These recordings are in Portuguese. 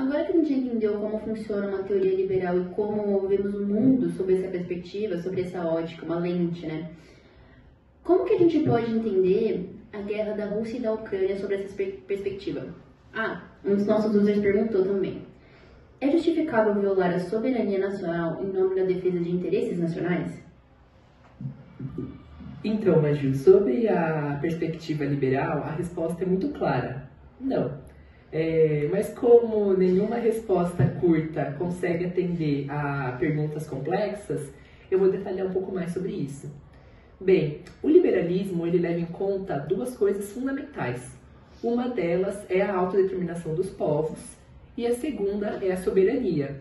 agora que a gente entendeu como funciona uma teoria liberal e como vemos o mundo sob essa perspectiva, sobre essa ótica, uma lente, né? Como que a gente pode entender a guerra da Rússia e da Ucrânia sobre essa perspectiva? Um dos nossos users perguntou também. É justificável violar a soberania nacional em nome da defesa de interesses nacionais? Então, Maju, sobre a perspectiva liberal, a resposta é muito clara. Não. Mas como nenhuma resposta curta consegue atender a perguntas complexas, eu vou detalhar um pouco mais sobre isso. Bem, o liberalismo ele leva em conta duas coisas fundamentais. Uma delas é a autodeterminação dos povos e a segunda é a soberania.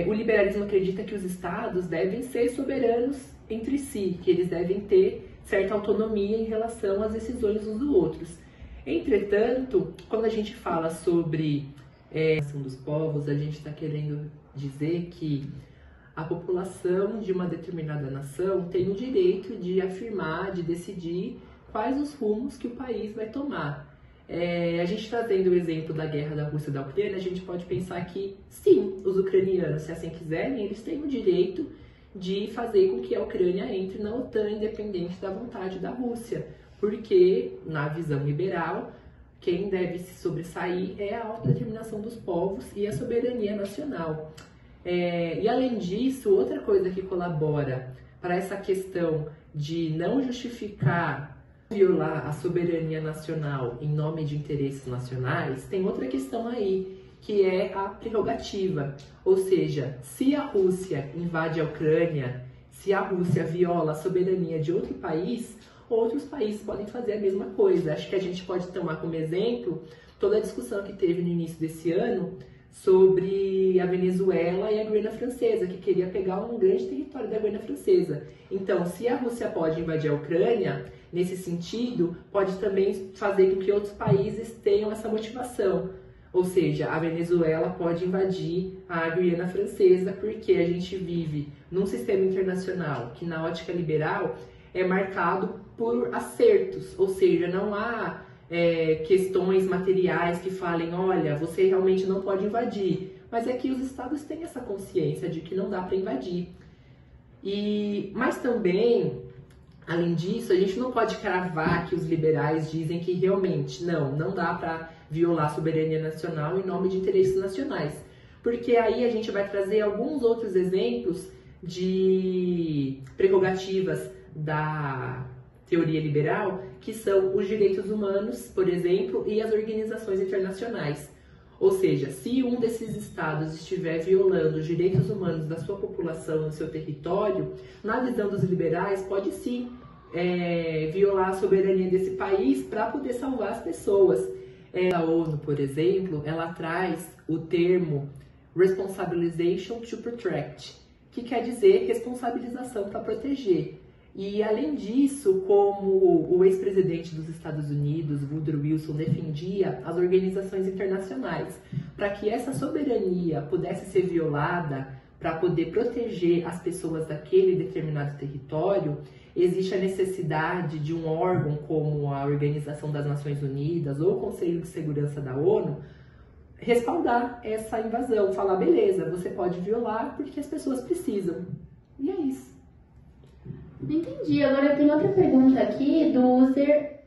O liberalismo acredita que os estados devem ser soberanos entre si, que eles devem ter certa autonomia em relação às decisões uns dos outros. Entretanto, quando a gente fala sobre a nação dos povos, a gente está querendo dizer que a população de uma determinada nação tem o direito de afirmar, de decidir quais os rumos que o país vai tomar. A gente trazendo o exemplo da guerra da Rússia e da Ucrânia, a gente pode pensar que, sim, os ucranianos, se assim quiserem, eles têm o direito de fazer com que a Ucrânia entre na OTAN, independente da vontade da Rússia. Porque, na visão liberal, quem deve se sobressair é a autodeterminação dos povos e a soberania nacional. E além disso, outra coisa que colabora para essa questão de não justificar violar a soberania nacional em nome de interesses nacionais, tem outra questão aí, que é a prerrogativa. Ou seja, se a Rússia invade a Ucrânia, se a Rússia viola a soberania de outro país, outros países podem fazer a mesma coisa. Acho que a gente pode tomar como exemplo toda a discussão que teve no início desse ano sobre a Venezuela e a Guiana Francesa, que queria pegar um grande território da Guiana Francesa. Então, se a Rússia pode invadir a Ucrânia, nesse sentido, pode também fazer com que outros países tenham essa motivação. Ou seja, a Venezuela pode invadir a Guiana Francesa, porque a gente vive num sistema internacional que, na ótica liberal, é marcado por acertos, ou seja, não há questões materiais que falem, olha, você realmente não pode invadir, mas é que os estados têm essa consciência de que não dá para invadir. Mas também, além disso, a gente não pode cravar que os liberais dizem que realmente não dá para violar a soberania nacional em nome de interesses nacionais, porque aí a gente vai trazer alguns outros exemplos de prerrogativas da teoria liberal, que são os direitos humanos, por exemplo, e as organizações internacionais. Ou seja, se um desses estados estiver violando os direitos humanos da sua população no seu território, na visão dos liberais, pode sim violar a soberania desse país para poder salvar as pessoas. A ONU, por exemplo, ela traz o termo Responsibilization to Protect, que quer dizer responsabilização para proteger. E, além disso, como o ex-presidente dos Estados Unidos, Woodrow Wilson, defendia as organizações internacionais, para que essa soberania pudesse ser violada, para poder proteger as pessoas daquele determinado território, existe a necessidade de um órgão como a Organização das Nações Unidas ou o Conselho de Segurança da ONU respaldar essa invasão, falar, beleza, você pode violar porque as pessoas precisam. E é isso. Entendi. Agora tem outra pergunta aqui do user